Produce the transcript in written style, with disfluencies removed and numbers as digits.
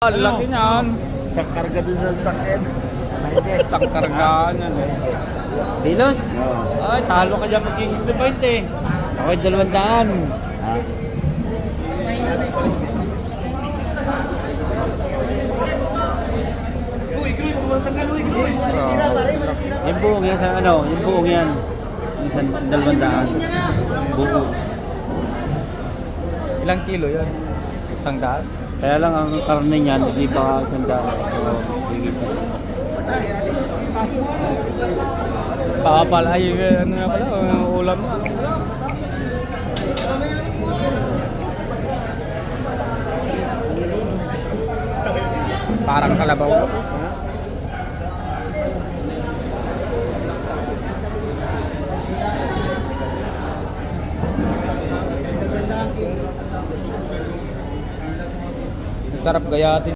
Ang laki niyan. Isang karga din sa sakit. Isang kargaan yan. Kilos? Oo. Ay, talo ka dyan mag-isip na point eh. Ako'y 200. Ha? Yung buong yan sa ano, yung buong yan. Yung sa 200. Buo. Ilang kilo yan? 100? Kaya lang ang karne niyan, hindi pa 100. So, higit pa. Baka pala, ay, ano nga pala, ulam na. Parang kalabaw. Sarap gayatin.